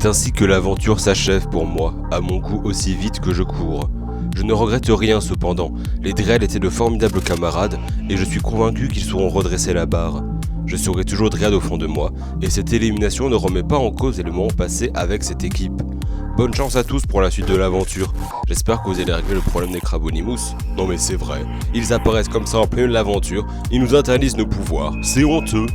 C'est ainsi que l'aventure s'achève pour moi, à mon goût aussi vite que je cours. Je ne regrette rien cependant, les Drell étaient de formidables camarades et je suis convaincu qu'ils sauront redresser la barre. Je serai toujours Dryad au fond de moi, et cette élimination ne remet pas en cause les moments passés avec cette équipe. Bonne chance à tous pour la suite de l'aventure. J'espère que vous allez régler le problème des Crabonimus. Non mais c'est vrai, ils apparaissent comme ça en plein de l'aventure, ils nous interdisent nos pouvoirs, c'est honteux.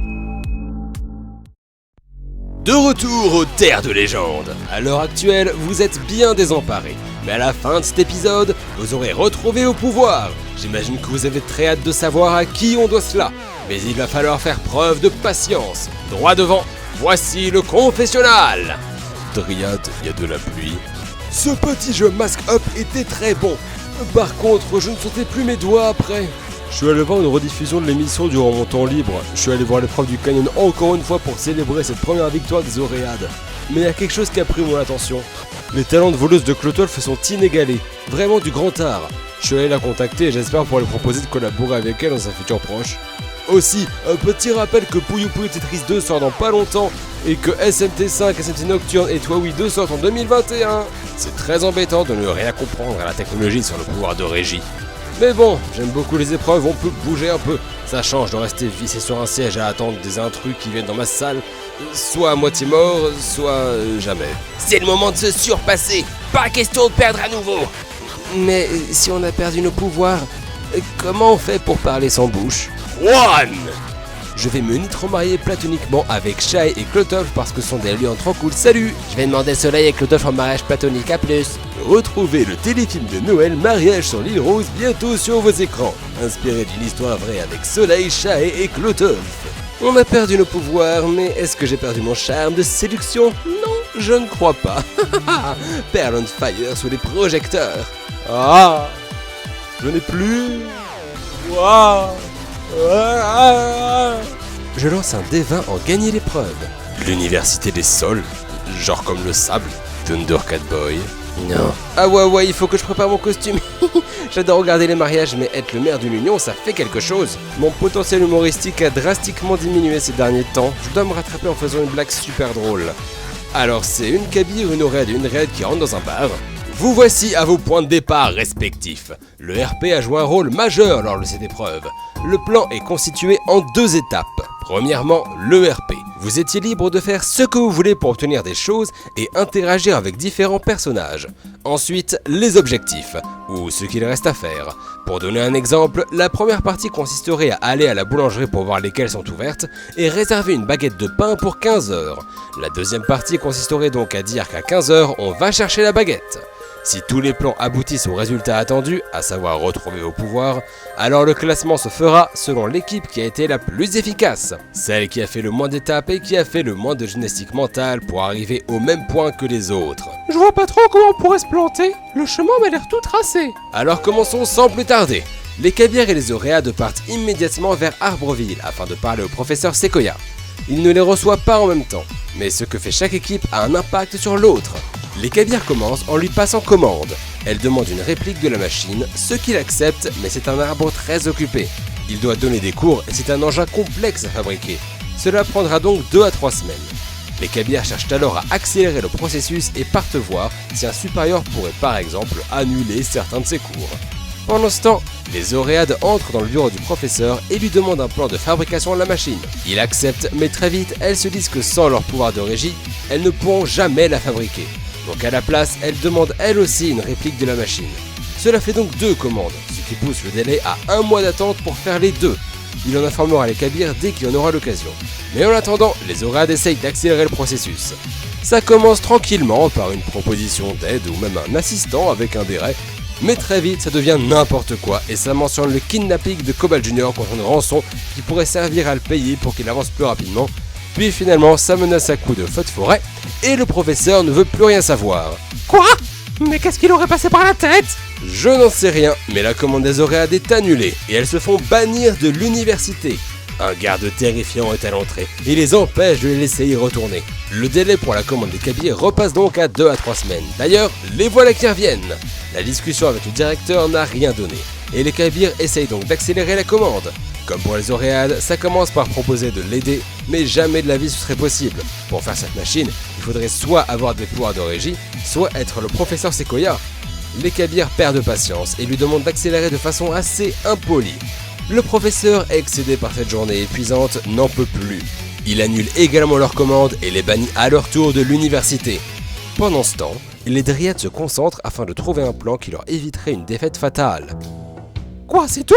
De retour aux terres de légende. À l'heure actuelle, vous êtes bien désemparés. Mais à la fin de cet épisode, vous aurez retrouvé au pouvoir. J'imagine que vous avez très hâte de savoir à qui on doit cela. Mais il va falloir faire preuve de patience. Droit devant, voici le confessionnal. Dryad, il y a de la pluie. Ce petit jeu Mask Up était très bon. Par contre, je ne sentais plus mes doigts après. Je suis allé voir une rediffusion de l'émission durant mon temps libre. Je suis allé voir l'épreuve du canyon encore une fois pour célébrer cette première victoire des Oréades. Mais il y a quelque chose qui a pris mon attention. Les talents de voleuse de Clotolf sont inégalés. Vraiment du grand art. Je suis allé la contacter et j'espère pouvoir lui proposer de collaborer avec elle dans un futur proche. Aussi, un petit rappel que Puyo Puyo Tetris 2 sort dans pas longtemps et que SMT5, SMT Nocturne et Toawi 2 sortent en 2021. C'est très embêtant de ne rien comprendre à la technologie sur le pouvoir de régie. Mais bon, j'aime beaucoup les épreuves, on peut bouger un peu. Ça change de rester vissé sur un siège à attendre des intrus qui viennent dans ma salle, soit à moitié mort, soit jamais. C'est le moment de se surpasser, pas question de perdre à nouveau. Mais si on a perdu nos pouvoirs, comment on fait pour parler sans bouche? One! Je vais me nitromarier platoniquement avec Shae et Clotolf parce que ce sont des liens trop cool. Salut! Je vais demander Soleil et Clotolf en mariage platonique, à plus. Retrouvez le téléfilm de Noël Mariage sur l'île Rose bientôt sur vos écrans. Inspiré d'une histoire vraie avec Soleil, Shae et Clotolf. On a perdu nos pouvoirs, mais est-ce que j'ai perdu mon charme de séduction? Non, je ne crois pas. Pearl on fire sous les projecteurs. Ah! Je n'ai plus... Waouh! Je lance un D20 en gagner l'épreuve. L'université des sols, genre comme le sable, Thundercat Boy. Non. Ah ouais, il faut que je prépare mon costume. J'adore regarder les mariages, mais être le maire d'une union, ça fait quelque chose. Mon potentiel humoristique a drastiquement diminué ces derniers temps. Je dois me rattraper en faisant une blague super drôle. Alors c'est une Kabir, une Oréade et une Raid qui rentrent dans un bar. Vous voici à vos points de départ respectifs. Le RP a joué un rôle majeur lors de cette épreuve. Le plan est constitué en 2 étapes. Premièrement, le RP. Vous étiez libre de faire ce que vous voulez pour obtenir des choses et interagir avec différents personnages. Ensuite, les objectifs, ou ce qu'il reste à faire. Pour donner un exemple, la première partie consisterait à aller à la boulangerie pour voir lesquelles sont ouvertes et réserver une baguette de pain pour 15 h. La deuxième partie consisterait donc à dire qu'à 15 h, on va chercher la baguette. Si tous les plans aboutissent au résultat attendu, à savoir retrouver au pouvoir, alors le classement se fera selon l'équipe qui a été la plus efficace, celle qui a fait le moins d'étapes et qui a fait le moins de gymnastique mentale pour arriver au même point que les autres. Je vois pas trop comment on pourrait se planter, le chemin m'a l'air tout tracé. Alors commençons sans plus tarder. Les Kabyres et les Oréades partent immédiatement vers Arbreville afin de parler au professeur Sequoia. Il ne les reçoit pas en même temps, mais ce que fait chaque équipe a un impact sur l'autre. Les Kabyres commencent en lui passant commande. Elle demande une réplique de la machine, ce qu'il accepte, mais c'est un arbre très occupé. Il doit donner des cours et c'est un engin complexe à fabriquer. Cela prendra donc 2 à 3 semaines. Les Kabyres cherchent alors à accélérer le processus et partent voir si un supérieur pourrait par exemple annuler certains de ses cours. Pendant ce temps, les Oréades entrent dans le bureau du professeur et lui demandent un plan de fabrication de la machine. Il accepte, mais très vite, elles se disent que sans leur pouvoir de régie, elles ne pourront jamais la fabriquer. Donc à la place, elles demandent elles aussi une réplique de la machine. Cela fait donc 2 commandes, ce qui pousse le délai à 1 mois d'attente pour faire les 2. Il en informera les Kabyres dès qu'il en aura l'occasion. Mais en attendant, les Oréades essayent d'accélérer le processus. Ça commence tranquillement par une proposition d'aide ou même un assistant avec un béret, mais très vite ça devient n'importe quoi et ça mentionne le kidnapping de Cobalt Junior contre une rançon qui pourrait servir à le payer pour qu'il avance plus rapidement. Puis finalement ça menace à coups de feu de forêt et le professeur ne veut plus rien savoir. Quoi? Mais qu'est-ce qu'il aurait passé par la tête? Je n'en sais rien, mais la commande des Oréades est annulée et elles se font bannir de l'université. Un garde terrifiant est à l'entrée et les empêche de les laisser y retourner. Le délai pour la commande des Kabyres repasse donc à 2 à 3 semaines. D'ailleurs, les voilà qui reviennent. La discussion avec le directeur n'a rien donné et les Kabyres essayent donc d'accélérer la commande. Comme pour les Oréades, ça commence par proposer de l'aider, mais jamais de la vie ce serait possible. Pour faire cette machine, il faudrait soit avoir des pouvoirs de régie, soit être le professeur Sequoia. Les Kabyres perdent patience et lui demandent d'accélérer de façon assez impolie. Le professeur, excédé par cette journée épuisante, n'en peut plus. Il annule également leurs commandes et les bannit à leur tour de l'université. Pendant ce temps, les Dryades se concentrent afin de trouver un plan qui leur éviterait une défaite fatale. Quoi, c'est tout?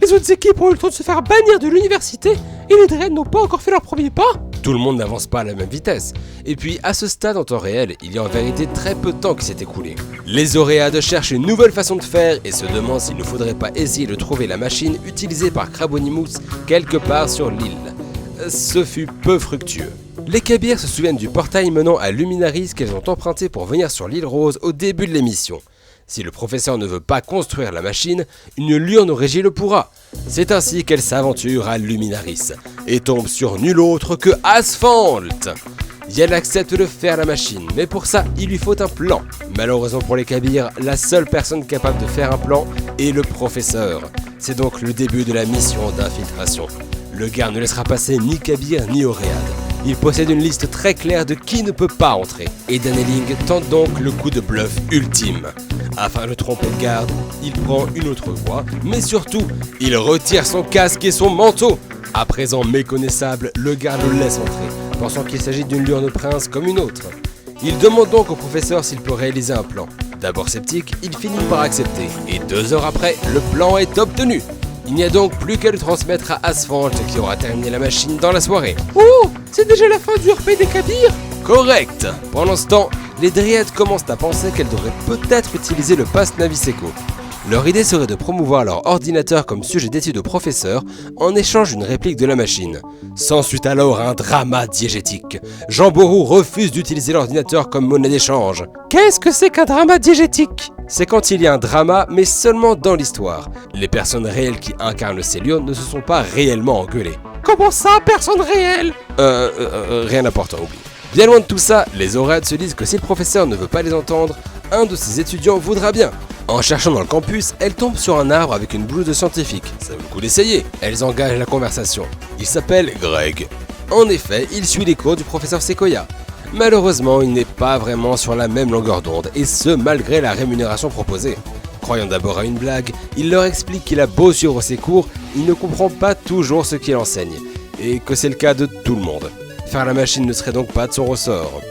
Les autres équipes ont eu le temps de se faire bannir de l'université et les Dryades n'ont pas encore fait leur premier pas? Tout le monde n'avance pas à la même vitesse. Et puis, à ce stade en temps réel, il y a en vérité très peu de temps qui s'est écoulé. Les Oréades cherchent une nouvelle façon de faire et se demandent s'il ne faudrait pas essayer de trouver la machine utilisée par Crabonimus quelque part sur l'île. Ce fut peu fructueux. Les Kabyres se souviennent du portail menant à Luminaris qu'elles ont emprunté pour venir sur l'île Rose au début de l'émission. Si le professeur ne veut pas construire la machine, une lurne au régie le pourra. C'est ainsi qu'elle s'aventure à Luminaris et tombe sur nul autre que Asphalt. Yel accepte de faire la machine, mais pour ça, il lui faut un plan. Malheureusement pour les Kabyres, la seule personne capable de faire un plan est le professeur. C'est donc le début de la mission d'infiltration. Le gars ne laissera passer ni Kabyre ni Oréade. Il possède une liste très claire de qui ne peut pas entrer. Et Daneling tente donc le coup de bluff ultime. Afin de tromper le garde, il prend une autre voie, mais surtout, il retire son casque et son manteau. À présent méconnaissable, le garde le laisse entrer, pensant qu'il s'agit d'une lurne prince comme une autre. Il demande donc au professeur s'il peut réaliser un plan. D'abord sceptique, il finit par accepter, et 2 heures après, le plan est obtenu. Il n'y a donc plus qu'à le transmettre à Asphalt qui aura terminé la machine dans la soirée. Oh, c'est déjà la fin du RP des Kabyres? Correct! Pendant ce temps, les Dryades commencent à penser qu'elles devraient peut-être utiliser le pass Naviseco. Leur idée serait de promouvoir leur ordinateur comme sujet d'étude au professeur en échange d'une réplique de la machine. S'ensuit alors un drama diégétique. Jean Bourou refuse d'utiliser l'ordinateur comme monnaie d'échange. Qu'est-ce que c'est qu'un drama diégétique? C'est quand il y a un drama, mais seulement dans l'histoire. Les personnes réelles qui incarnent ces lurnes ne se sont pas réellement engueulées. Comment ça, personne réelle? Rien d'important, oublie. Bien loin de tout ça, les Oréades se disent que si le professeur ne veut pas les entendre, un de ses étudiants voudra bien. En cherchant dans le campus, elles tombent sur un arbre avec une blouse de scientifique. Ça vaut le coup d'essayer. Elles engagent la conversation. Il s'appelle Greg. En effet, il suit les cours du professeur Sequoia. Malheureusement, il n'est pas vraiment sur la même longueur d'onde, et ce malgré la rémunération proposée. Croyant d'abord à une blague, il leur explique qu'il a beau suivre ses cours, il ne comprend pas toujours ce qu'il enseigne, et que c'est le cas de tout le monde. Faire la machine ne serait donc pas de son ressort.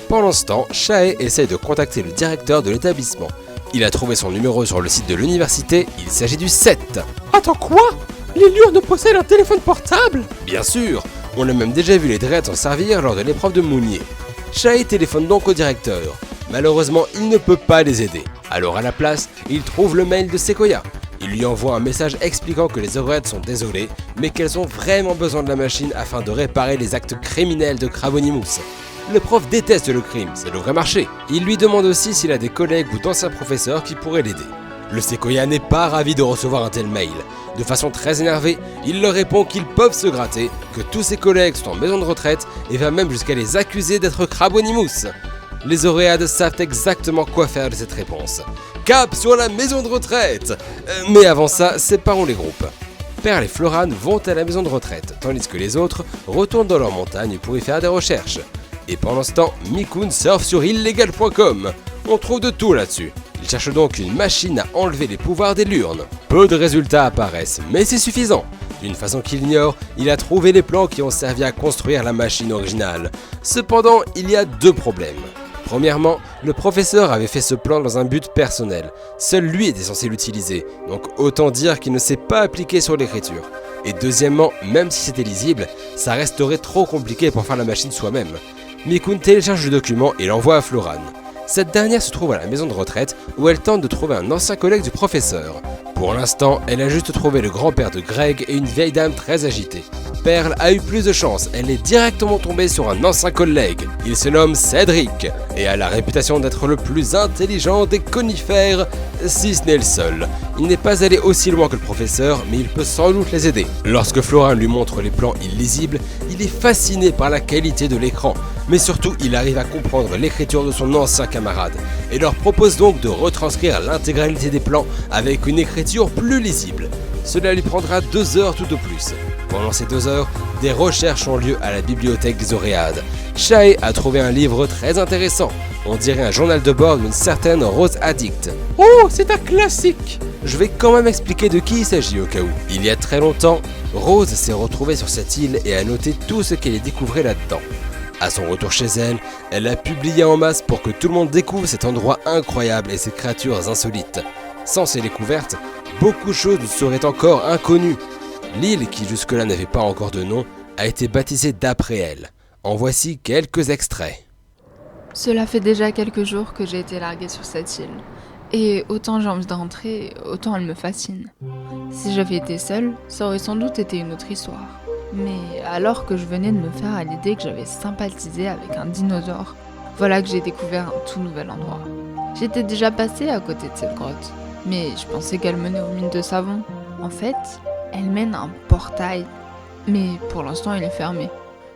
Pendant ce temps, Shae essaye de contacter le directeur de l'établissement. Il a trouvé son numéro sur le site de l'université, il s'agit du 7. Attends, quoi? Les lurnes possèdent un téléphone portable? Bien sûr, on a même déjà vu les Dryades s'en servir lors de l'épreuve de Mounier. Shae téléphone donc au directeur. Malheureusement, il ne peut pas les aider. Alors à la place, il trouve le mail de Sequoia. Il lui envoie un message expliquant que les Oréades sont désolées, mais qu'elles ont vraiment besoin de la machine afin de réparer les actes criminels de Crabonimus. Le prof déteste le crime, ça devrait marcher. Il lui demande aussi s'il a des collègues ou d'anciens professeurs qui pourraient l'aider. Le Sequoia n'est pas ravi de recevoir un tel mail. De façon très énervée, il leur répond qu'ils peuvent se gratter, que tous ses collègues sont en maison de retraite et va même jusqu'à les accuser d'être Crabonimus. Les Oréades savent exactement quoi faire de cette réponse. Cap sur la maison de retraite! Mais avant ça, séparons les groupes. Perle et Floran vont à la maison de retraite, tandis que les autres retournent dans leur montagne pour y faire des recherches. Et pendant ce temps, Mikun surfe sur illegal.com. On trouve de tout là-dessus. Il cherche donc une machine à enlever les pouvoirs des lurnes. Peu de résultats apparaissent, mais c'est suffisant. D'une façon qu'il ignore, il a trouvé les plans qui ont servi à construire la machine originale. Cependant, il y a 2 problèmes. Premièrement, le professeur avait fait ce plan dans un but personnel. Seul lui était censé l'utiliser, donc autant dire qu'il ne s'est pas appliqué sur l'écriture. Et deuxièmement, même si c'était lisible, ça resterait trop compliqué pour faire la machine soi-même. Mikun télécharge le document et l'envoie à Floran. Cette dernière se trouve à la maison de retraite où elle tente de trouver un ancien collègue du professeur. Pour l'instant, elle a juste trouvé le grand-père de Greg et une vieille dame très agitée. Perle a eu plus de chance, elle est directement tombée sur un ancien collègue. Il se nomme Cédric et a la réputation d'être le plus intelligent des conifères, si ce n'est le seul. Il n'est pas allé aussi loin que le professeur, mais il peut sans doute les aider. Lorsque Florin lui montre les plans illisibles, il est fasciné par la qualité de l'écran, mais surtout il arrive à comprendre l'écriture de son ancien camarade, et leur propose donc de retranscrire l'intégralité des plans avec une écriture plus lisible. Cela lui prendra 2 heures tout au plus. Pendant ces 2 heures, des recherches ont lieu à la bibliothèque des Oréades. Shae a trouvé un livre très intéressant. On dirait un journal de bord d'une certaine Rose Addict. Oh, c'est un classique! Je vais quand même expliquer de qui il s'agit au cas où. Il y a très longtemps, Rose s'est retrouvée sur cette île et a noté tout ce qu'elle y découvrait là-dedans. À son retour chez elle, elle a publié en masse pour que tout le monde découvre cet endroit incroyable et ses créatures insolites. Sans ces découvertes, beaucoup de choses nous seraient encore inconnues. L'île, qui jusque-là n'avait pas encore de nom, a été baptisée d'après elle. En voici quelques extraits. Cela fait déjà quelques jours que j'ai été larguée sur cette île. Et autant j'ai envie de rentrer, autant elle me fascine. Si j'avais été seule, ça aurait sans doute été une autre histoire. Mais alors que je venais de me faire à l'idée que j'avais sympathisé avec un dinosaure, voilà que j'ai découvert un tout nouvel endroit. J'étais déjà passée à côté de cette grotte, mais je pensais qu'elle menait aux mines de savon. En fait, elle mène à un portail, mais pour l'instant il est fermé.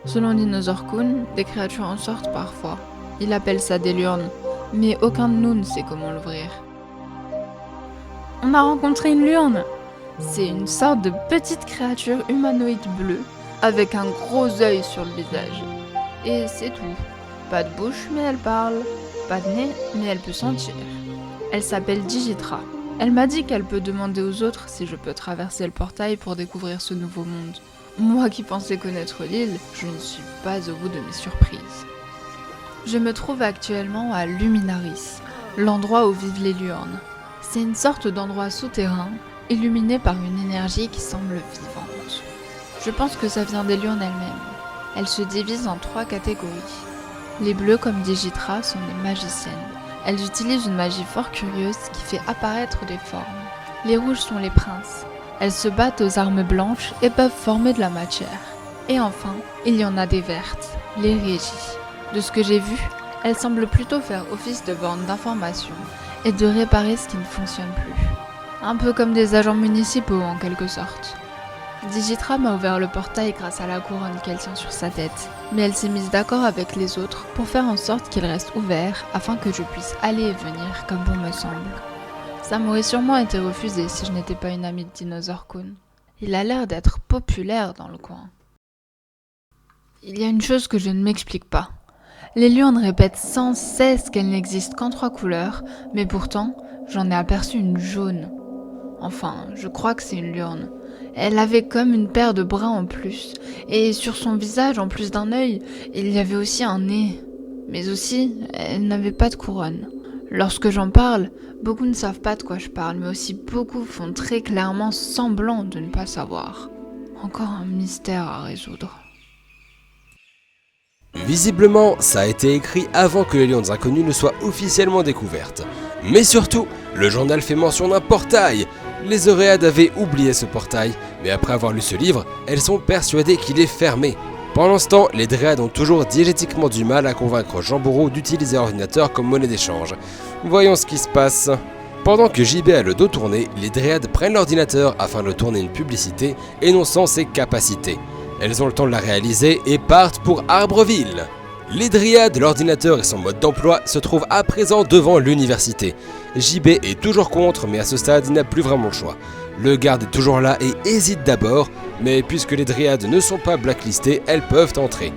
Selon Dinosaur-kun, des créatures en sortent parfois. Il appelle ça des liurnes, mais aucun de nous ne sait comment l'ouvrir. On a rencontré une liurne. C'est une sorte de petite créature humanoïde bleue, avec un gros œil sur le visage. Et c'est tout. Pas de bouche, mais elle parle. Pas de nez, mais elle peut sentir. Elle s'appelle Digitra. Elle m'a dit qu'elle peut demander aux autres si je peux traverser le portail pour découvrir ce nouveau monde. Moi qui pensais connaître l'île, je ne suis pas au bout de mes surprises. Je me trouve actuellement à Luminaris, l'endroit où vivent les liurnes. C'est une sorte d'endroit souterrain, illuminé par une énergie qui semble vivante. Je pense que ça vient des liurnes elles-mêmes. Elles se divisent en 3 catégories. Les bleus, comme Digitra, sont des magiciennes. Elles utilisent une magie fort curieuse qui fait apparaître des formes. Les rouges sont les princes. Elles se battent aux armes blanches et peuvent former de la matière. Et enfin, il y en a des vertes, les régies. De ce que j'ai vu, elles semblent plutôt faire office de borne d'information et de réparer ce qui ne fonctionne plus. Un peu comme des agents municipaux en quelque sorte. Digitra m'a ouvert le portail grâce à la couronne qu'elle tient sur sa tête, mais elle s'est mise d'accord avec les autres pour faire en sorte qu'il reste ouvert afin que je puisse aller et venir comme bon me semble. Ça m'aurait sûrement été refusé si je n'étais pas une amie de Dinosaur-kun. Il a l'air d'être populaire dans le coin. Il y a une chose que je ne m'explique pas. Les liurnes répètent sans cesse qu'elles n'existent qu'en 3 couleurs, mais pourtant, j'en ai aperçu une jaune. Enfin, je crois que c'est une liurne. Elle avait comme une paire de bras en plus, et sur son visage, en plus d'un œil, il y avait aussi un nez. Mais aussi, elle n'avait pas de couronne. Lorsque j'en parle, beaucoup ne savent pas de quoi je parle, mais aussi beaucoup font très clairement semblant de ne pas savoir. Encore un mystère à résoudre. Visiblement, ça a été écrit avant que les liurnes inconnues ne soient officiellement découvertes. Mais surtout, le journal fait mention d'un portail. Les Oréades avaient oublié ce portail, mais après avoir lu ce livre, elles sont persuadées qu'il est fermé. Pendant ce temps, les Dryades ont toujours diégétiquement du mal à convaincre Jean Bourreau d'utiliser l'ordinateur comme monnaie d'échange. Voyons ce qui se passe. Pendant que JB a le dos tourné, les Dryades prennent l'ordinateur afin de tourner une publicité énonçant ses capacités. Elles ont le temps de la réaliser et partent pour Arbreville. Les Dryades, l'ordinateur et son mode d'emploi se trouvent à présent devant l'université. JB est toujours contre, mais à ce stade, il n'a plus vraiment le choix. Le garde est toujours là et hésite d'abord, mais puisque les Dryades ne sont pas blacklistées, elles peuvent entrer.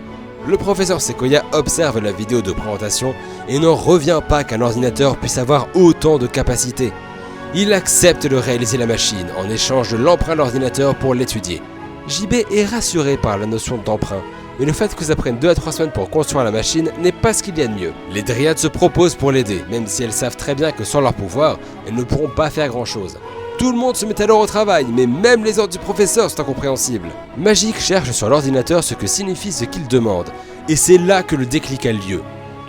Le professeur Sequoia observe la vidéo de présentation et n'en revient pas qu'un ordinateur puisse avoir autant de capacités. Il accepte de réaliser la machine en échange de l'emprunt de l'ordinateur pour l'étudier. JB est rassuré par la notion d'emprunt, mais le fait que ça prenne 2 à 3 semaines pour construire la machine n'est pas ce qu'il y a de mieux. Les Dryades se proposent pour l'aider, même si elles savent très bien que sans leur pouvoir, elles ne pourront pas faire grand chose. Tout le monde se met alors au travail, mais même les ordres du professeur sont incompréhensibles. Magic cherche sur l'ordinateur ce que signifie ce qu'il demande, et c'est là que le déclic a lieu.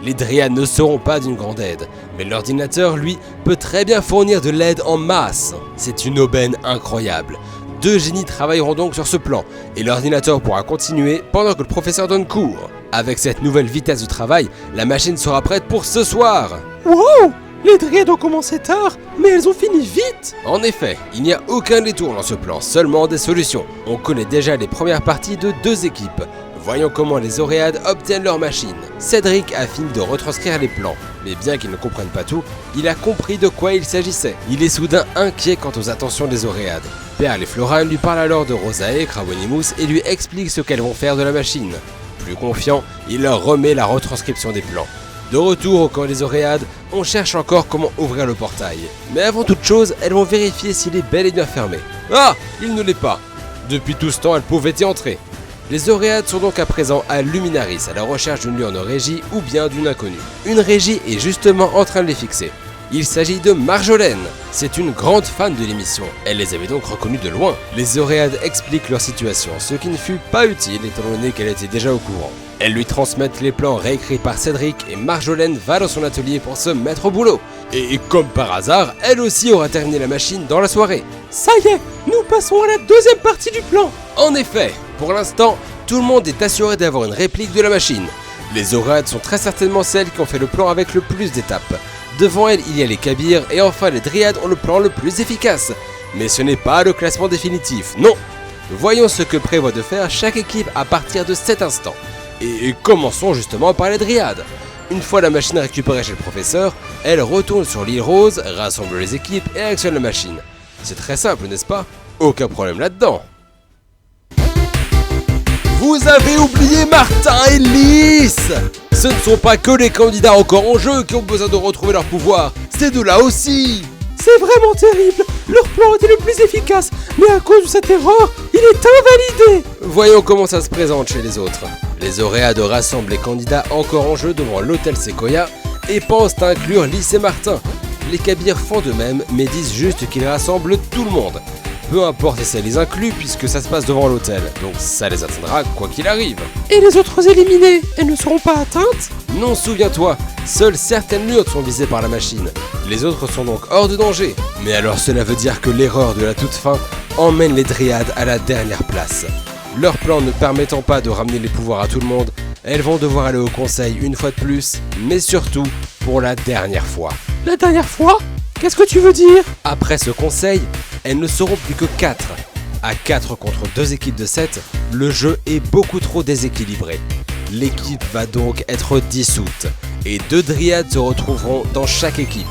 Les Dryades ne seront pas d'une grande aide, mais l'ordinateur, lui, peut très bien fournir de l'aide en masse. C'est une aubaine incroyable. 2 génies travailleront donc sur ce plan, et l'ordinateur pourra continuer pendant que le professeur donne cours. Avec cette nouvelle vitesse de travail, la machine sera prête pour ce soir. Wow! Les Dryades ont commencé tard, mais elles ont fini vite! En effet, il n'y a aucun détour dans ce plan, seulement des solutions. On connaît déjà les premières parties de 2 équipes. Voyons comment les Oréades obtiennent leur machine. Cédric a fini de retranscrire les plans, mais bien qu'il ne comprenne pas tout, il a compris de quoi il s'agissait. Il est soudain inquiet quant aux intentions des Oréades. Perle et Floran lui parlent alors de Rosae, Cravonimus et lui expliquent ce qu'elles vont faire de la machine. Plus confiant, il leur remet la retranscription des plans. De retour au camp des Oréades, on cherche encore comment ouvrir le portail. Mais avant toute chose, elles vont vérifier s'il est bel et bien fermé. Ah, il ne l'est pas. Depuis tout ce temps, elles pouvaient y entrer. Les Oréades sont donc à présent à Luminaris, à la recherche d'une lurne régie ou bien d'une inconnue. Une régie est justement en train de les fixer. Il s'agit de Marjolaine. C'est une grande fan de l'émission. Elle les avait donc reconnus de loin. Les Oréades expliquent leur situation, ce qui ne fut pas utile étant donné qu'elle était déjà au courant. Elles lui transmettent les plans réécrits par Cédric et Marjolaine va dans son atelier pour se mettre au boulot. Et comme par hasard, elle aussi aura terminé la machine dans la soirée. Ça y est, nous passons à la deuxième partie du plan! En effet, pour l'instant, tout le monde est assuré d'avoir une réplique de la machine. Les Oréades sont très certainement celles qui ont fait le plan avec le plus d'étapes. Devant elles, il y a les Kabyres et enfin les Dryades ont le plan le plus efficace. Mais ce n'est pas le classement définitif, non. Voyons ce que prévoit de faire chaque équipe à partir de cet instant. Et commençons justement par les Dryades. Une fois la machine récupérée chez le professeur, elle retourne sur l'île Rose, rassemble les équipes et actionne la machine. C'est très simple, n'est-ce pas? Aucun problème là-dedans. Vous avez oublié Martin et Lys! Ce ne sont pas que les candidats encore en jeu qui ont besoin de retrouver leur pouvoir, ces deux-là aussi! C'est vraiment terrible! Leur plan était le plus efficace, mais à cause de cette erreur, il est invalidé! Voyons comment ça se présente chez les autres. Les Oréades rassemblent les candidats encore en jeu devant l'hôtel Sequoia et pensent à inclure Lys et Martin. Les Kabyres font de même, mais disent juste qu'ils rassemblent tout le monde. Peu importe si ça les inclut puisque ça se passe devant l'hôtel, donc ça les atteindra quoi qu'il arrive. Et les autres éliminés, elles ne seront pas atteintes? Non, souviens-toi, seules certaines lurnes sont visées par la machine. Les autres sont donc hors de danger. Mais alors cela veut dire que l'erreur de la toute fin emmène les Dryades à la dernière place. Leur plan ne permettant pas de ramener les pouvoirs à tout le monde, elles vont devoir aller au conseil une fois de plus, mais surtout pour la dernière fois. La dernière fois? Qu'est-ce que tu veux dire? Après ce conseil, elles ne seront plus que 4. À 4 contre 2 équipes de 7, le jeu est beaucoup trop déséquilibré. L'équipe va donc être dissoute, et 2 Dryades se retrouveront dans chaque équipe.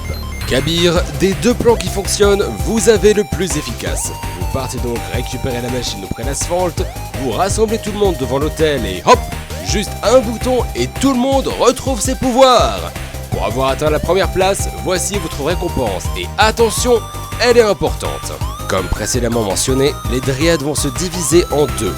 Kabyre, des 2 plans qui fonctionnent, vous avez le plus efficace. Vous partez donc récupérer la machine auprès d'asphalte, vous rassemblez tout le monde devant l'hôtel et hop, juste un bouton et tout le monde retrouve ses pouvoirs. Pour avoir atteint la première place, voici votre récompense et attention, elle est importante. Comme précédemment mentionné, les Dryades vont se diviser en 2.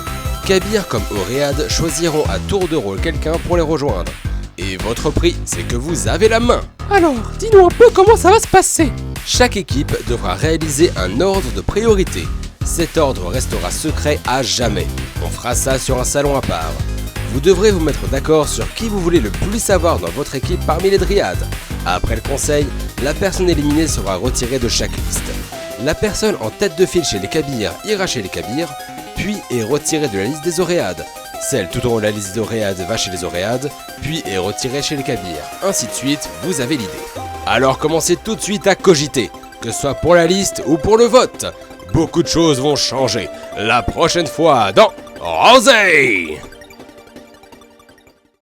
Kabyre comme Oréade choisiront à tour de rôle quelqu'un pour les rejoindre. Et votre prix, c'est que vous avez la main. Alors, dis-nous un peu comment ça va se passer. Chaque équipe devra réaliser un ordre de priorité. Cet ordre restera secret à jamais. On fera ça sur un salon à part. Vous devrez vous mettre d'accord sur qui vous voulez le plus savoir dans votre équipe parmi les Dryades. Après le conseil, la personne éliminée sera retirée de chaque liste. La personne en tête de file chez les Kabyres ira chez les Kabyres, puis est retirée de la liste des Oréades. Celle tout en haut de la liste des Oréades va chez les Oréades, puis est retirée chez les Kabyres. Ainsi de suite, vous avez l'idée. Alors commencez tout de suite à cogiter, que ce soit pour la liste ou pour le vote. Beaucoup de choses vont changer. La prochaine fois dans Rosé!